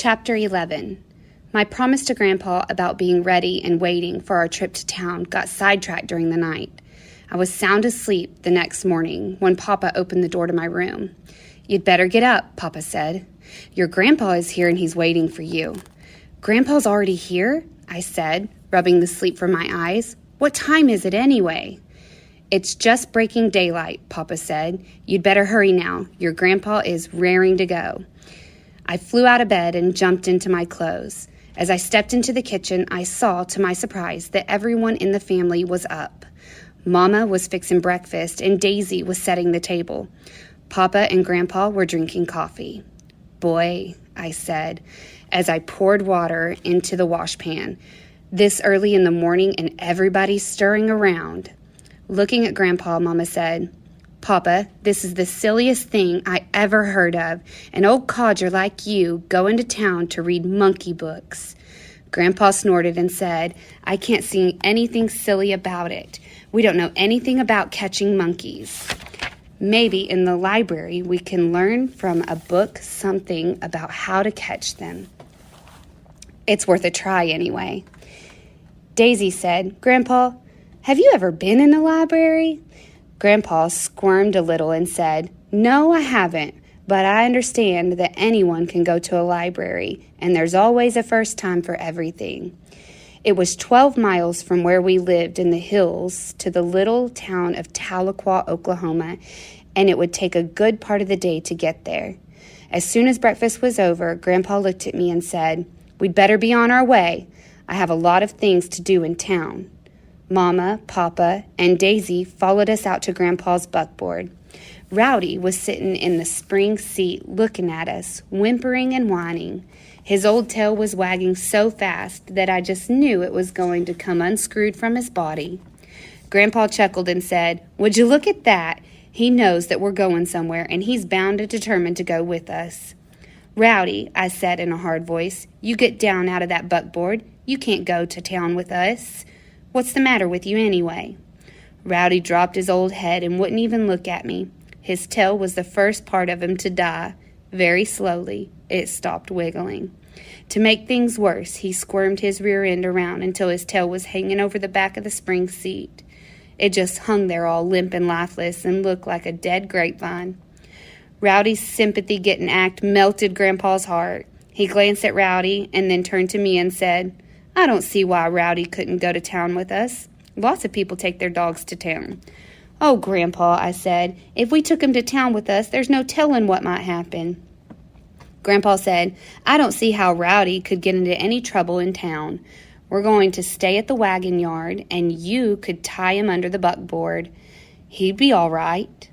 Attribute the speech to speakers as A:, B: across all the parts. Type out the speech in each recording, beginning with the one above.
A: Chapter 11. My promise to Grandpa about being ready and waiting for our trip to town got sidetracked during the night. I was sound asleep the next morning when Papa opened the door to my room. "You'd better get up," Papa said. "Your Grandpa is here and he's waiting for you." "Grandpa's already here?" I said, rubbing the sleep from my eyes. "What time is it anyway?" "It's just breaking daylight," Papa said. "You'd better hurry now. Your Grandpa is raring to go." I flew out of bed and jumped into my clothes. As I stepped into the kitchen, I saw, to my surprise, that everyone in the family was up. Mama was fixing breakfast, and Daisy was setting the table. Papa and Grandpa were drinking coffee. "Boy," I said, as I poured water into the washpan. "This early in the morning and everybody stirring around." Looking at Grandpa, Mama said, "Papa, this is the silliest thing I ever heard of. An old codger like you going to town to read monkey books." Grandpa snorted and said, "I can't see anything silly about it. We don't know anything about catching monkeys. Maybe in the library we can learn from a book something about how to catch them. It's worth a try anyway." Daisy said, "Grandpa, have you ever been in a library?" Grandpa squirmed a little and said, "No, I haven't, but I understand that anyone can go to a library, and there's always a first time for everything." It was 12 miles from where we lived in the hills to the little town of Tahlequah, Oklahoma, and it would take a good part of the day to get there. As soon as breakfast was over, Grandpa looked at me and said, "We'd better be on our way. I have a lot of things to do in town." Mama, Papa, and Daisy followed us out to Grandpa's buckboard. Rowdy was sitting in the spring seat looking at us, whimpering and whining. His old tail was wagging so fast that I just knew it was going to come unscrewed from his body. Grandpa chuckled and said, "Would you look at that? He knows that we're going somewhere, and he's bound and determined to go with us." "Rowdy," I said in a hard voice, "you get down out of that buckboard. You can't go to town with us. What's the matter with you anyway?" Rowdy dropped his old head and wouldn't even look at me. His tail was the first part of him to die. Very slowly, it stopped wiggling. To make things worse, he squirmed his rear end around until his tail was hanging over the back of the spring seat. It just hung there all limp and lifeless and looked like a dead grapevine. Rowdy's sympathy-getting act melted Grandpa's heart. He glanced at Rowdy and then turned to me and said, "I don't see why Rowdy couldn't go to town with us. Lots of people take their dogs to town." "Oh, Grandpa," I said, "if we took him to town with us, there's no telling what might happen." Grandpa said, "I don't see how Rowdy could get into any trouble in town. We're going to stay at the wagon yard, and you could tie him under the buckboard. He'd be all right."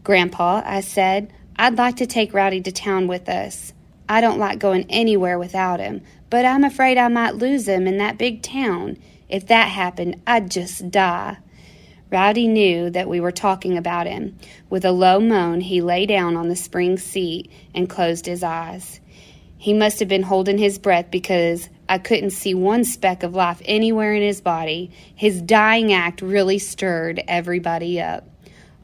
A: "Grandpa," I said, "I'd like to take Rowdy to town with us. I don't like going anywhere without him, but I'm afraid I might lose him in that big town. If that happened, I'd just die." Rowdy knew that we were talking about him. With a low moan, he lay down on the spring seat and closed his eyes. He must have been holding his breath because I couldn't see one speck of life anywhere in his body. His dying act really stirred everybody up.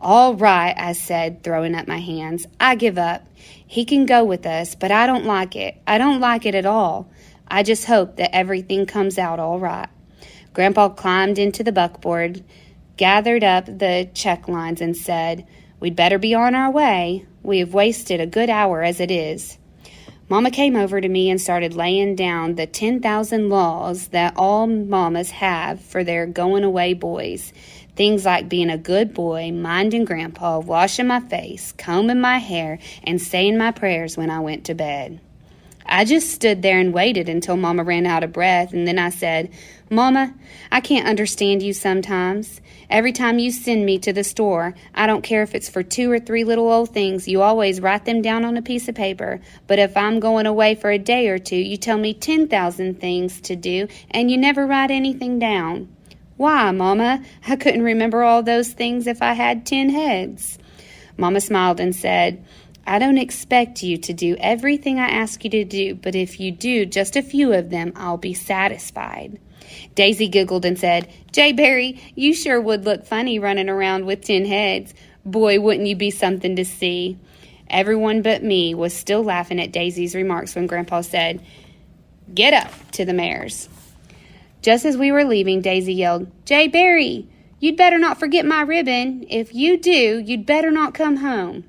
A: "All right," I said, throwing up my hands. "I give up. He can go with us, but I don't like it. I don't like it at all. I just hope that everything comes out all right." Grandpa climbed into the buckboard, gathered up the check lines, and said, "We'd better be on our way. We have wasted a good hour as it is." Mama came over to me and started laying down the 10,000 laws that all mamas have for their going-away boys. Things like being a good boy, minding Grandpa, washing my face, combing my hair, and saying my prayers when I went to bed. I just stood there and waited until Mama ran out of breath, and then I said, "Mama, I can't understand you sometimes. Every time you send me to the store, I don't care if it's for 2 or 3 little old things, you always write them down on a piece of paper. But if I'm going away for a day or two, you tell me 10,000 things to do, and you never write anything down. Why, Mama? I couldn't remember all those things if I had 10 heads." Mama smiled and said, "I don't expect you to do everything I ask you to do, but if you do just a few of them, I'll be satisfied." Daisy giggled and said, "Jay Barry, you sure would look funny running around with 10 heads. Boy, wouldn't you be something to see." Everyone but me was still laughing at Daisy's remarks when Grandpa said, "Get up," to the mares. Just as we were leaving, Daisy yelled, "Jay Barry, you'd better not forget my ribbon. If you do, you'd better not come home."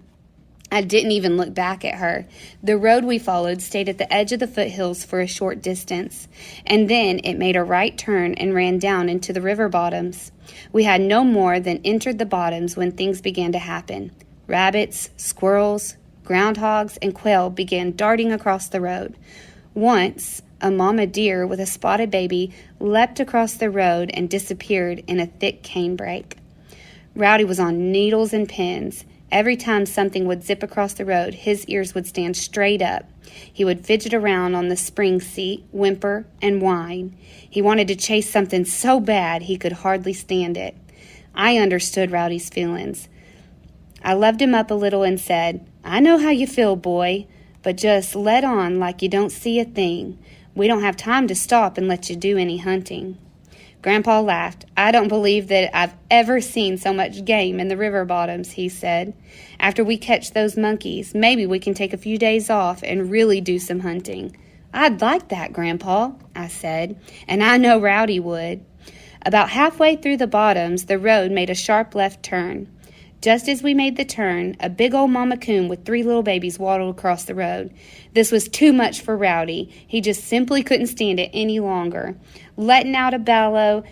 A: I didn't even look back at her. The road we followed stayed at the edge of the foothills for a short distance, and then it made a right turn and ran down into the river bottoms. We had no more than entered the bottoms when things began to happen. Rabbits, squirrels, groundhogs, and quail began darting across the road. Once, a mama deer with a spotted baby leapt across the road and disappeared in a thick canebrake. Rowdy was on needles and pins. Every time something would zip across the road, his ears would stand straight up. He would fidget around on the spring seat, whimper, and whine. He wanted to chase something so bad he could hardly stand it. I understood Rowdy's feelings. I loved him up a little and said, "I know how you feel, boy, but just let on like you don't see a thing. We don't have time to stop and let you do any hunting." Grandpa laughed. "I don't believe that I've ever seen so much game in the river bottoms," he said. "After we catch those monkeys, maybe we can take a few days off and really do some hunting." "I'd like that, Grandpa," I said, "and I know Rowdy would." About halfway through the bottoms, the road made a sharp left turn. Just as we made the turn, a big old mama coon with 3 little babies waddled across the road. This was too much for Rowdy. He just simply couldn't stand it any longer. Letting out a bellow,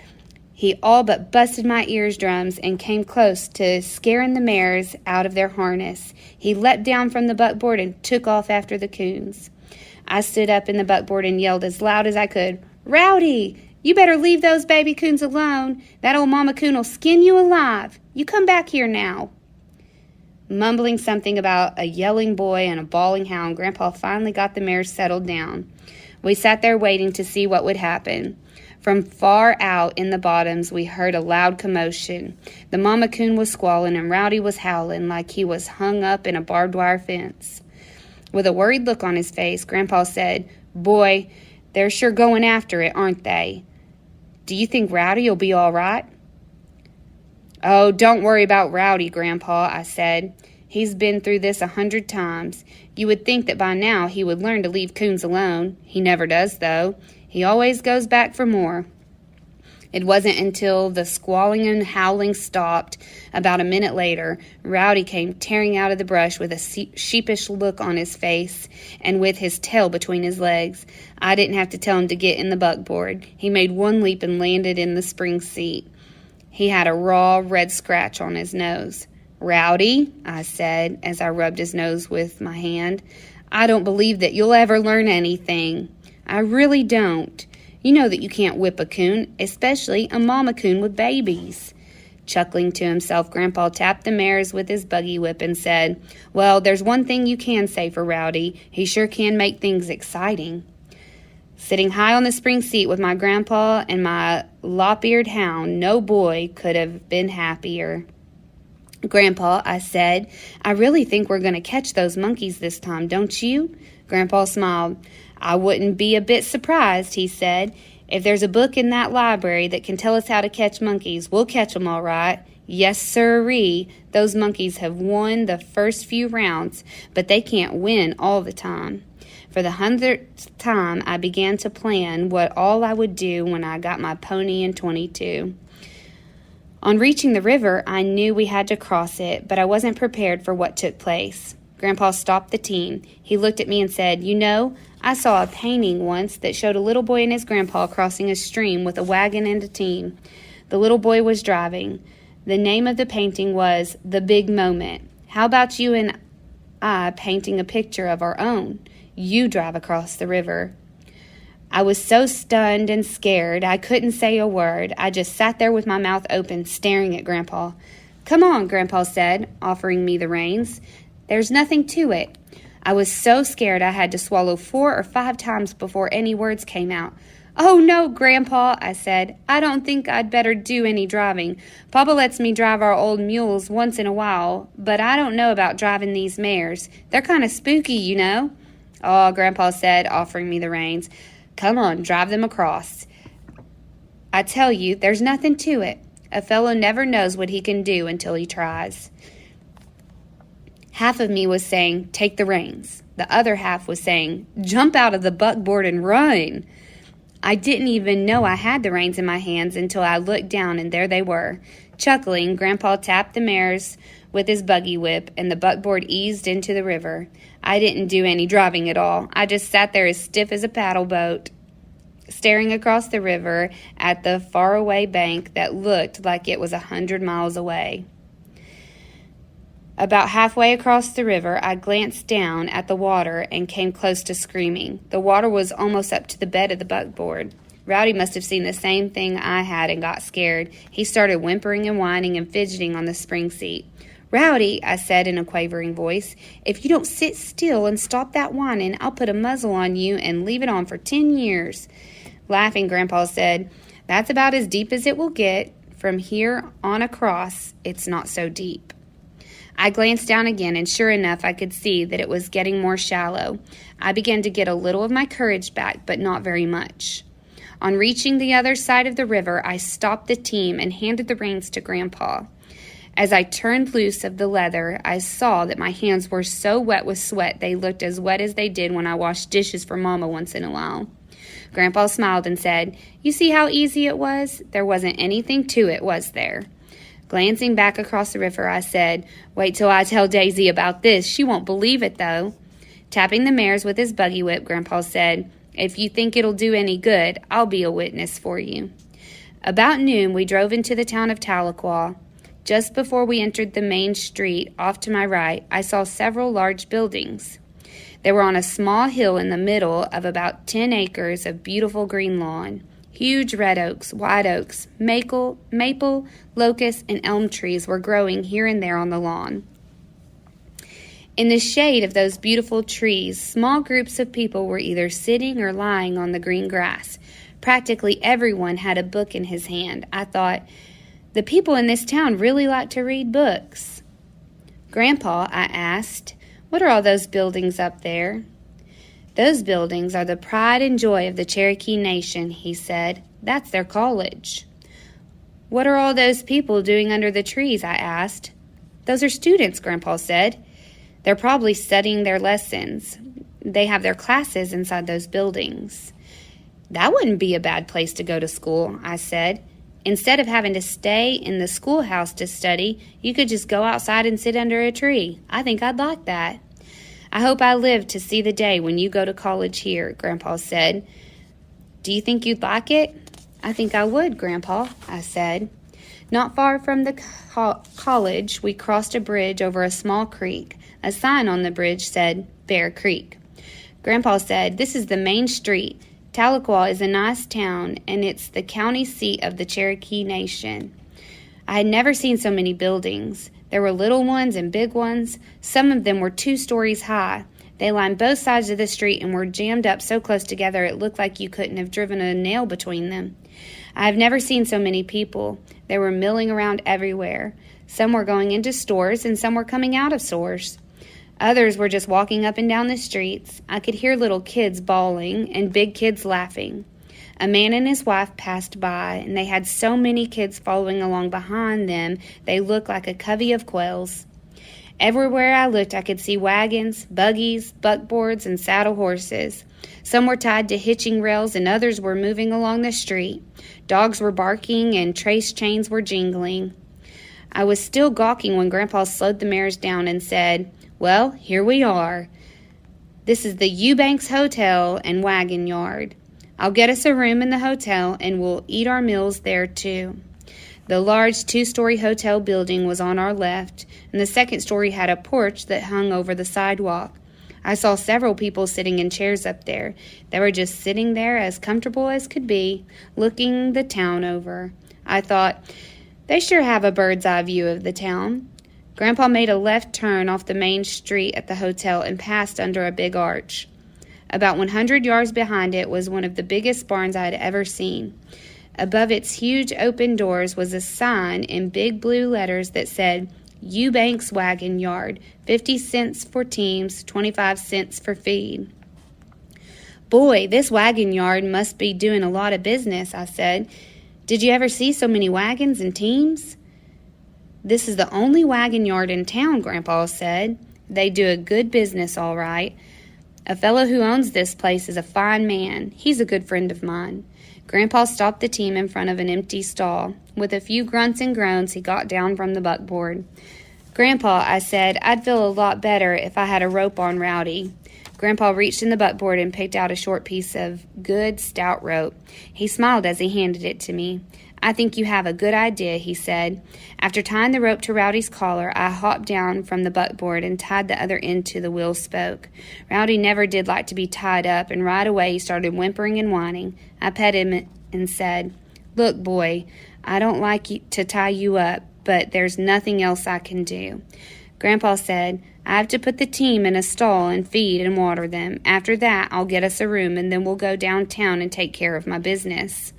A: he all but busted my eardrums and came close to scaring the mares out of their harness. He leapt down from the buckboard and took off after the coons. I stood up in the buckboard and yelled as loud as I could, "Rowdy, you better leave those baby coons alone. That old mama coon will skin you alive. You come back here now." Mumbling something about a yelling boy and a bawling hound, Grandpa finally got the mares settled down. We sat there waiting to see what would happen. From far out in the bottoms, we heard a loud commotion. The mama coon was squalling and Rowdy was howling like he was hung up in a barbed wire fence. With a worried look on his face, Grandpa said, "Boy, they're sure going after it, aren't they? Do you think Rowdy will be all right?" "Oh, don't worry about Rowdy, Grandpa," I said. "He's been through this 100 times. You would think that by now he would learn to leave coons alone. He never does, though. He always goes back for more." It wasn't until the squalling and howling stopped. About a minute later, Rowdy came tearing out of the brush with a sheepish look on his face and with his tail between his legs. I didn't have to tell him to get in the buckboard. He made one leap and landed in the spring seat. He had a raw, red scratch on his nose. "Rowdy," I said as I rubbed his nose with my hand, "I don't believe that you'll ever learn anything. I really don't. You know that you can't whip a coon, especially a mama coon with babies." Chuckling to himself, Grandpa tapped the mares with his buggy whip and said, "Well, there's one thing you can say for Rowdy. He sure can make things exciting." Sitting high on the spring seat with my grandpa and my lop-eared hound, no boy could have been happier. "Grandpa," I said, "I really think we're going to catch those monkeys this time, don't you?" Grandpa smiled. "I wouldn't be a bit surprised," he said. "If there's a book in that library that can tell us how to catch monkeys, we'll catch 'em all right. Yes, sirree, those monkeys have won the first few rounds, but they can't win all the time." For the 100th time, I began to plan what all I would do when I got my pony in 22. On reaching the river, I knew we had to cross it, but I wasn't prepared for what took place. Grandpa stopped the team. He looked at me and said, "You know, I saw a painting once that showed a little boy and his grandpa crossing a stream with a wagon and a team. The little boy was driving. The name of the painting was The Big Moment. How about you and I painting a picture of our own? You drive across the river." I was so stunned and scared I couldn't say a word. I just sat there with my mouth open, staring at Grandpa. "Come on," Grandpa said, offering me the reins. "There's nothing to it." I was so scared I had to swallow 4 or 5 times before any words came out. "Oh, no, Grandpa," I said. "I don't think I'd better do any driving. Papa lets me drive our old mules once in a while, but I don't know about driving these mares. They're kind of spooky, you know." "Oh," Grandpa said, offering me the reins. "Come on, drive them across. I tell you, there's nothing to it. A fellow never knows what he can do until he tries." Half of me was saying, take the reins. The other half was saying, jump out of the buckboard and run. I didn't even know I had the reins in my hands until I looked down, and there they were. Chuckling, Grandpa tapped the mares with his buggy whip, and the buckboard eased into the river. I didn't do any driving at all. I just sat there as stiff as a paddle boat, staring across the river at the faraway bank that looked like it was 100 miles away. About halfway across the river, I glanced down at the water and came close to screaming. The water was almost up to the bed of the buckboard. Rowdy must have seen the same thing I had and got scared. He started whimpering and whining and fidgeting on the spring seat. Rowdy, I said in a quavering voice, if you don't sit still and stop that whining, I'll put a muzzle on you and leave it on for 10 years. Laughing, Grandpa said, that's about as deep as it will get. From here on across, it's not so deep. I glanced down again, and sure enough, I could see that it was getting more shallow. I began to get a little of my courage back, but not very much. On reaching the other side of the river, I stopped the team and handed the reins to Grandpa. As I turned loose of the leather, I saw that my hands were so wet with sweat they looked as wet as they did when I washed dishes for Mama once in a while. Grandpa smiled and said, you see how easy it was? There wasn't anything to it, was there? Glancing back across the river, I said, wait till I tell Daisy about this. She won't believe it, though. Tapping the mares with his buggy whip, Grandpa said, if you think it'll do any good, I'll be a witness for you. About noon, we drove into the town of Tahlequah. Just before we entered the main street, off to my right, I saw several large buildings. They were on a small hill in the middle of about 10 acres of beautiful green lawn. Huge red oaks, white oaks, maple, locust, and elm trees were growing here and there on the lawn. In the shade of those beautiful trees, small groups of people were either sitting or lying on the green grass. Practically everyone had a book in his hand. I thought, the people in this town really like to read books. Grandpa, I asked, what are all those buildings up there? Those buildings are the pride and joy of the Cherokee Nation, he said. That's their college. What are all those people doing under the trees? I asked. Those are students, Grandpa said. They're probably studying their lessons. They have their classes inside those buildings. That wouldn't be a bad place to go to school, I said. Instead of having to stay in the schoolhouse to study, you could just go outside and sit under a tree. I think I'd like that. I hope I live to see the day when you go to college here, Grandpa said. Do you think you'd like it? I think I would, Grandpa, I said. Not far from the college, we crossed a bridge over a small creek. A sign on the bridge said, Bear Creek. Grandpa said, this is the main street. Tahlequah is a nice town, and it's the county seat of the Cherokee Nation. I had never seen so many buildings. There were little ones and big ones. Some of them were 2 stories high. They lined both sides of the street and were jammed up so close together it looked like you couldn't have driven a nail between them. I have never seen so many people. They were milling around everywhere. Some were going into stores and some were coming out of stores. Others were just walking up and down the streets. I could hear little kids bawling and big kids laughing. A man and his wife passed by, and they had so many kids following along behind them, they looked like a covey of quails. Everywhere I looked, I could see wagons, buggies, buckboards, and saddle horses. Some were tied to hitching rails, and others were moving along the street. Dogs were barking, and trace chains were jingling. I was still gawking when Grandpa slowed the mares down and said, well, here we are. This is the Eubanks Hotel and Wagon Yard. I'll get us a room in the hotel, and we'll eat our meals there, too. The large 2-story hotel building was on our left, and the second story had a porch that hung over the sidewalk. I saw several people sitting in chairs up there. They were just sitting there as comfortable as could be, looking the town over. I thought, they sure have a bird's eye view of the town. Grandpa made a left turn off the main street at the hotel and passed under a big arch. About 100 yards behind it was one of the biggest barns I had ever seen. Above its huge open doors was a sign in big blue letters that said, Eubanks Wagon Yard, 50 cents for teams, 25 cents for feed. Boy, this wagon yard must be doing a lot of business, I said. Did you ever see so many wagons and teams? This is the only wagon yard in town, Grandpa said. They do a good business, all right. A fellow who owns this place is a fine man. He's a good friend of mine." Grandpa stopped the team in front of an empty stall. With a few grunts and groans, he got down from the buckboard. "Grandpa," I said, "I'd feel a lot better if I had a rope on Rowdy." Grandpa reached in the buckboard and picked out a short piece of good, stout rope. He smiled as he handed it to me. "I think you have a good idea," he said. After tying the rope to Rowdy's collar, I hopped down from the buckboard and tied the other end to the wheel spoke. Rowdy never did like to be tied up, and right away he started whimpering and whining. I petted him and said, "Look, boy, I don't like to tie you up, but there's nothing else I can do." Grandpa said, "I have to put the team in a stall and feed and water them. After that, I'll get us a room, and then we'll go downtown and take care of my business."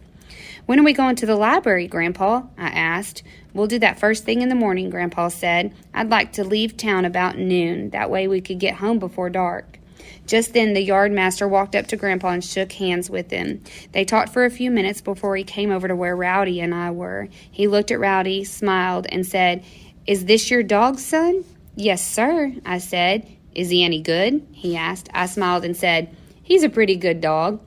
A: "When are we going to the library, Grandpa?" I asked. "We'll do that first thing in the morning," Grandpa said. "I'd like to leave town about noon. That way we could get home before dark." Just then the yard master walked up to Grandpa and shook hands with him. They talked for a few minutes before he came over to where Rowdy and I were. He looked at Rowdy, smiled, and said, "Is this your dog, son?" "Yes, sir," I said. "Is he any good?" he asked. I smiled and said, "He's a pretty good dog."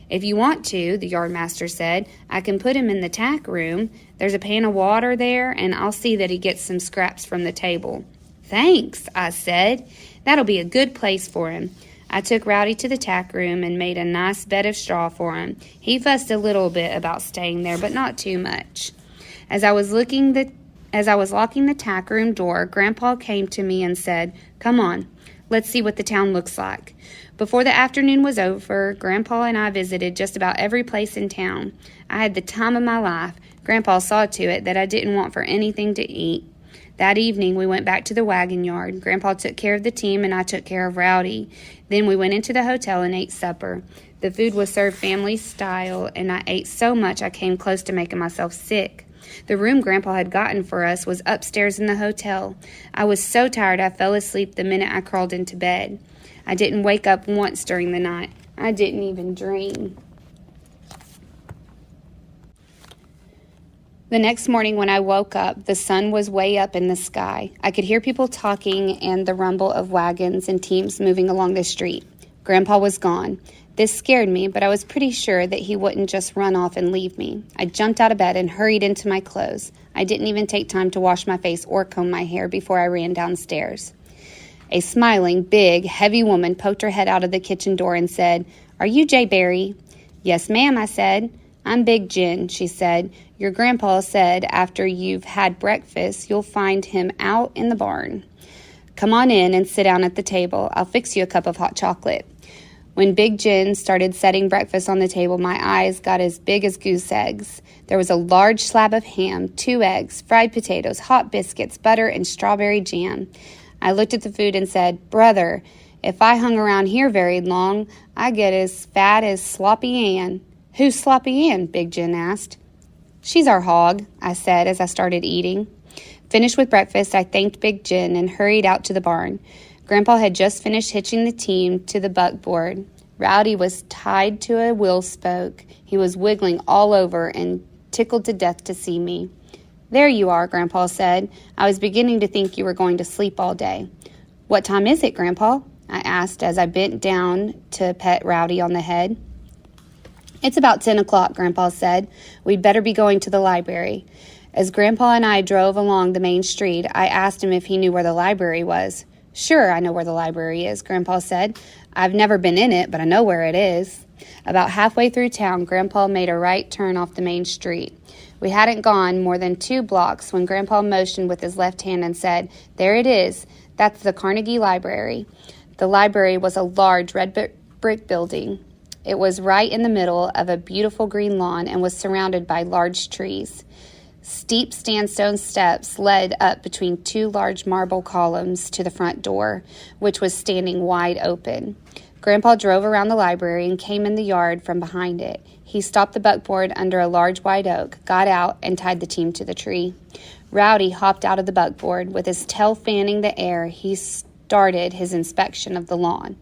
A: "If you want to," the yard master said, "I can put him in the tack room. There's a pan of water there, and I'll see that he gets some scraps from the table." "Thanks," I said. "That'll be a good place for him." I took Rowdy to the tack room and made a nice bed of straw for him. He fussed a little bit about staying there, but not too much. As I was locking the tack room door, Grandpa came to me and said, "Come on, let's see what the town looks like." Before the afternoon was over, Grandpa and I visited just about every place in town. I had the time of my life. Grandpa saw to it that I didn't want for anything to eat. That evening, we went back to the wagon yard. Grandpa took care of the team, and I took care of Rowdy. Then we went into the hotel and ate supper. The food was served family style, and I ate so much I came close to making myself sick. The room Grandpa had gotten for us was upstairs in the hotel. I was so tired I fell asleep the minute I crawled into bed. I didn't wake up once during the night. I didn't even dream. The next morning when I woke up, the sun was way up in the sky. I could hear people talking and the rumble of wagons and teams moving along the street. Grandpa was gone. This scared me, but I was pretty sure that he wouldn't just run off and leave me. I jumped out of bed and hurried into my clothes. I didn't even take time to wash my face or comb my hair before I ran downstairs. A smiling, big, heavy woman poked her head out of the kitchen door and said, "Are you Jay Barry?" "Yes, ma'am," I said. "I'm Big Jen," she said. "Your grandpa said after you've had breakfast, you'll find him out in the barn. Come on in and sit down at the table. I'll fix you a cup of hot chocolate." When Big Jen started setting breakfast on the table, my eyes got as big as goose eggs. There was a large slab of ham, 2 eggs, fried potatoes, hot biscuits, butter, and strawberry jam. I looked at the food and said, "Brother, if I hung around here very long, I get as fat as Sloppy Ann." "Who's Sloppy Ann?" Big Jen asked. "She's our hog," I said as I started eating. Finished with breakfast, I thanked Big Jen and hurried out to the barn. Grandpa had just finished hitching the team to the buckboard. Rowdy was tied to a wheel spoke. He was wiggling all over and tickled to death to see me. "There you are," Grandpa said. "I was beginning to think you were going to sleep all day." "What time is it, Grandpa?" I asked as I bent down to pet Rowdy on the head. "It's about 10 o'clock, Grandpa said. We'd better be going to the library." As Grandpa and I drove along the main street, I asked him if he knew where the library was. "Sure, I know where the library is," Grandpa said. "I've never been in it, but I know where it is." About halfway through town, Grandpa made a right turn off the main street. We hadn't gone more than 2 blocks when Grandpa motioned with his left hand and said, "There it is. That's the Carnegie Library." The library was a large red brick building. It was right in the middle of a beautiful green lawn and was surrounded by large trees. Steep sandstone steps led up between 2 large marble columns to the front door, which was standing wide open. Grandpa drove around the library and came in the yard from behind it. He stopped the buckboard under a large white oak, got out, and tied the team to the tree. Rowdy hopped out of the buckboard. With his tail fanning the air, he started his inspection of the lawn.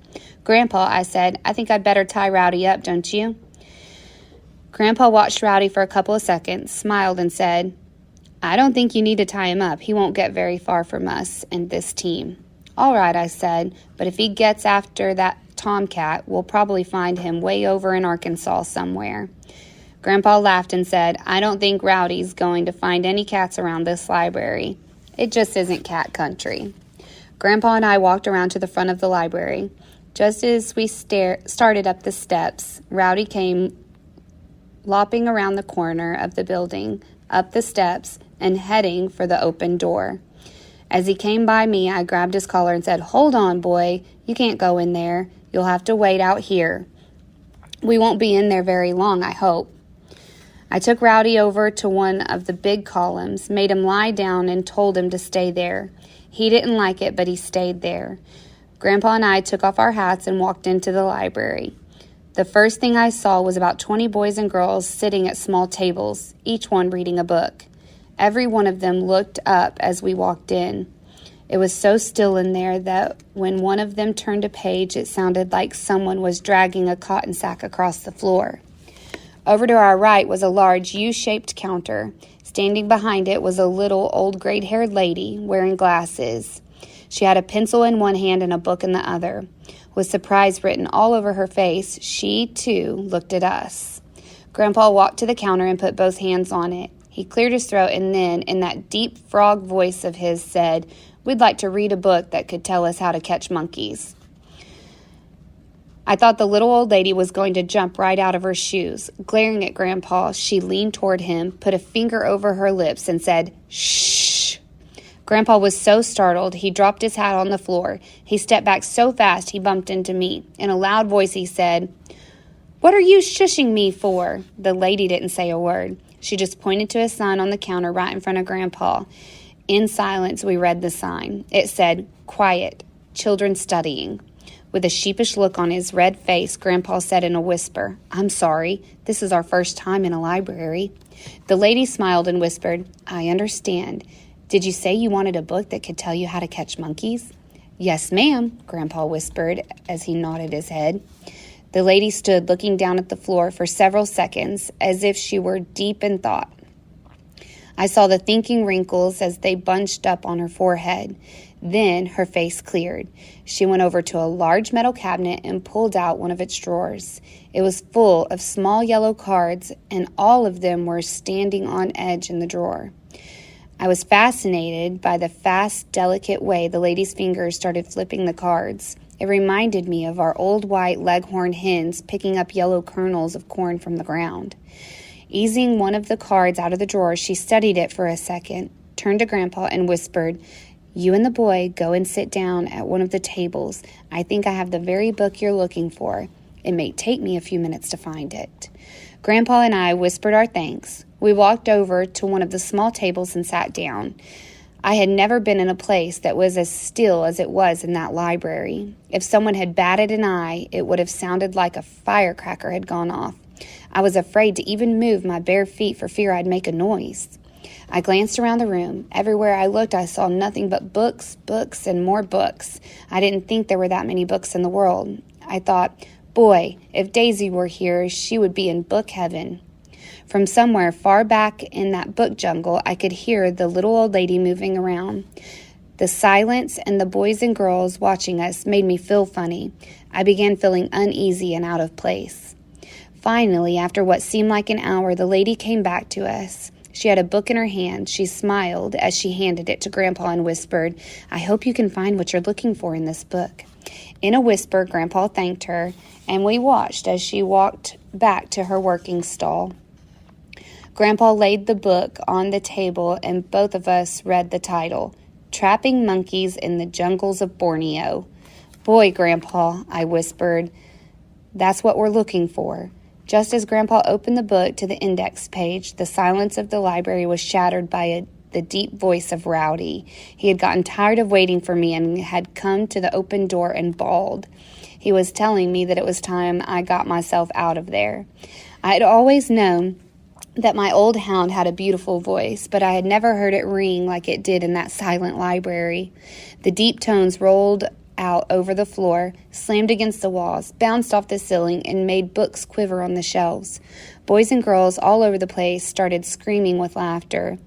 A: "Grandpa," I said, "I think I'd better tie Rowdy up, don't you?" Grandpa watched Rowdy for a couple of seconds, smiled, and said, "I don't think you need to tie him up. He won't get very far from us and this team." "All right," I said, "but if he gets after that tomcat, we'll probably find him way over in Arkansas somewhere." Grandpa laughed and said, "I don't think Rowdy's going to find any cats around this library. It just isn't cat country." Grandpa and I walked around to the front of the library. Just as we started up the steps, Rowdy came lopping around the corner of the building, up the steps, and heading for the open door. As he came by me, I grabbed his collar and said, "Hold on, boy. You can't go in there. You'll have to wait out here. We won't be in there very long, I hope." I took Rowdy over to one of the big columns, made him lie down, and told him to stay there. He didn't like it, but he stayed there. Grandpa and I took off our hats and walked into the library. The first thing I saw was about 20 boys and girls sitting at small tables, each one reading a book. Every one of them looked up as we walked in. It was so still in there that when one of them turned a page, it sounded like someone was dragging a cotton sack across the floor. Over to our right was a large U-shaped counter. Standing behind it was a little old gray-haired lady wearing glasses. She had a pencil in one hand and a book in the other. With surprise written all over her face, she, too, looked at us. Grandpa walked to the counter and put both hands on it. He cleared his throat and then, in that deep frog voice of his, said, "We'd like to read a book that could tell us how to catch monkeys." I thought the little old lady was going to jump right out of her shoes. Glaring at Grandpa, she leaned toward him, put a finger over her lips, and said, "Shh." Grandpa was so startled, he dropped his hat on the floor. He stepped back so fast he bumped into me. In a loud voice, he said, "What are you shushing me for?" The lady didn't say a word. She just pointed to a sign on the counter right in front of Grandpa. In silence, we read the sign. It said, "Quiet, children studying." With a sheepish look on his red face, Grandpa said in a whisper, "I'm sorry. This is our first time in a library." The lady smiled and whispered, "I understand. Did you say you wanted a book that could tell you how to catch monkeys?" "Yes, ma'am," Grandpa whispered as he nodded his head. The lady stood looking down at the floor for several seconds as if she were deep in thought. I saw the thinking wrinkles as they bunched up on her forehead. Then her face cleared. She went over to a large metal cabinet and pulled out one of its drawers. It was full of small yellow cards, and all of them were standing on edge in the drawer. I was fascinated by the fast, delicate way the lady's fingers started flipping the cards. It reminded me of our old white leghorn hens picking up yellow kernels of corn from the ground. Easing one of the cards out of the drawer, she studied it for a second, turned to Grandpa, and whispered, "You and the boy go and sit down at one of the tables. I think I have the very book you're looking for. It may take me a few minutes to find it." Grandpa and I whispered our thanks. We walked over to one of the small tables and sat down. I had never been in a place that was as still as it was in that library. If someone had batted an eye, it would have sounded like a firecracker had gone off. I was afraid to even move my bare feet for fear I'd make a noise. I glanced around the room. Everywhere I looked, I saw nothing but books, books, and more books. I didn't think there were that many books in the world. I thought, boy, if Daisy were here, she would be in book heaven. From somewhere far back in that book jungle, I could hear the little old lady moving around. The silence and the boys and girls watching us made me feel funny. I began feeling uneasy and out of place. Finally, after what seemed like an hour, the lady came back to us. She had a book in her hand. She smiled as she handed it to Grandpa and whispered, "I hope you can find what you're looking for in this book." In a whisper, Grandpa thanked her, and we watched as she walked back to her working stall. Grandpa laid the book on the table, and both of us read the title, "Trapping Monkeys in the Jungles of Borneo." "Boy, Grandpa," I whispered, "that's what we're looking for." Just as Grandpa opened the book to the index page, the silence of the library was shattered by the deep voice of Rowdy. He had gotten tired of waiting for me and had come to the open door and bawled. He was telling me that it was time I got myself out of there. I had always known that my old hound had a beautiful voice, but I had never heard it ring like it did in that silent library. The deep tones rolled out over the floor, slammed against the walls, bounced off the ceiling, and made books quiver on the shelves. Boys and girls all over the place started screaming with laughter.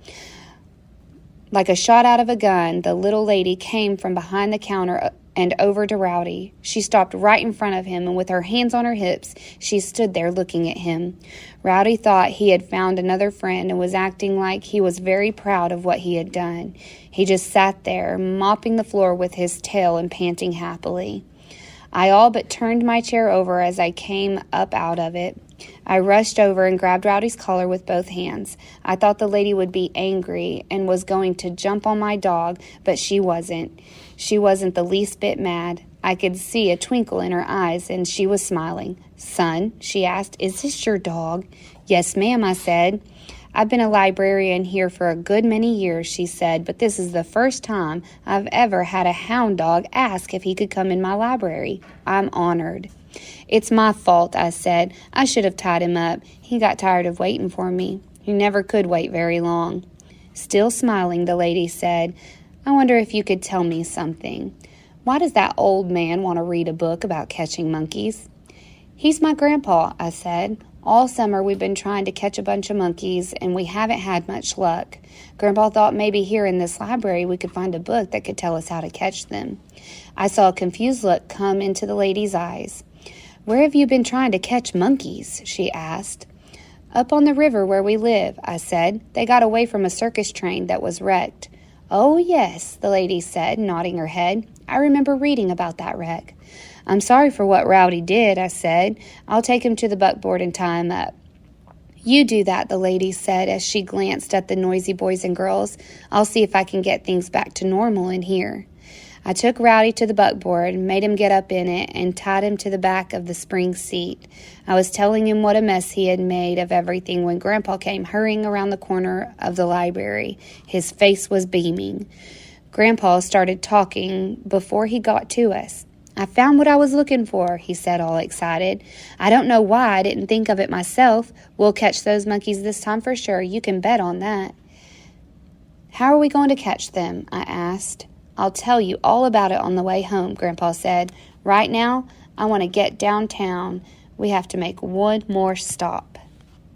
A: Like a shot out of a gun, the little lady came from behind the counter and over to Rowdy. She stopped right in front of him, and with her hands on her hips, she stood there looking at him. Rowdy thought he had found another friend and was acting like he was very proud of what he had done. He just sat there, mopping the floor with his tail and panting happily. I all but turned my chair over as I came up out of it. I rushed over and grabbed Rowdy's collar with both hands. I thought the lady would be angry and was going to jump on my dog, but she wasn't. She wasn't the least bit mad. I could see a twinkle in her eyes, and she was smiling. "Son," she asked, "is this your dog?" "Yes, ma'am," I said. "I've been a librarian here for a good many years," she said, "but this is the first time I've ever had a hound dog ask if he could come in my library. I'm honored." "It's my fault," I said. "I should have tied him up. He got tired of waiting for me. He never could wait very long." Still smiling, the lady said, "I wonder if you could tell me something. Why does that old man want to read a book about catching monkeys?" "He's my grandpa," I said. "All summer we've been trying to catch a bunch of monkeys, and we haven't had much luck. Grandpa thought maybe here in this library we could find a book that could tell us how to catch them." I saw a confused look come into the lady's eyes. "Where have you been trying to catch monkeys?" she asked. "Up on the river where we live," I said. "They got away from a circus train that was wrecked." "Oh, yes," the lady said, nodding her head. "I remember reading about that wreck." "I'm sorry for what Rowdy did," I said. "I'll take him to the buckboard and tie him up." "You do that," the lady said as she glanced at the noisy boys and girls. "I'll see if I can get things back to normal in here." I took Rowdy to the buckboard, made him get up in it, and tied him to the back of the spring seat. I was telling him what a mess he had made of everything when Grandpa came hurrying around the corner of the library. His face was beaming. Grandpa started talking before he got to us. "I found what I was looking for," he said, all excited. "I don't know why I didn't think of it myself. We'll catch those monkeys this time for sure. You can bet on that." "How are we going to catch them?" I asked. "I'll tell you all about it on the way home," Grandpa said. "Right now, I want to get downtown. We have to make one more stop."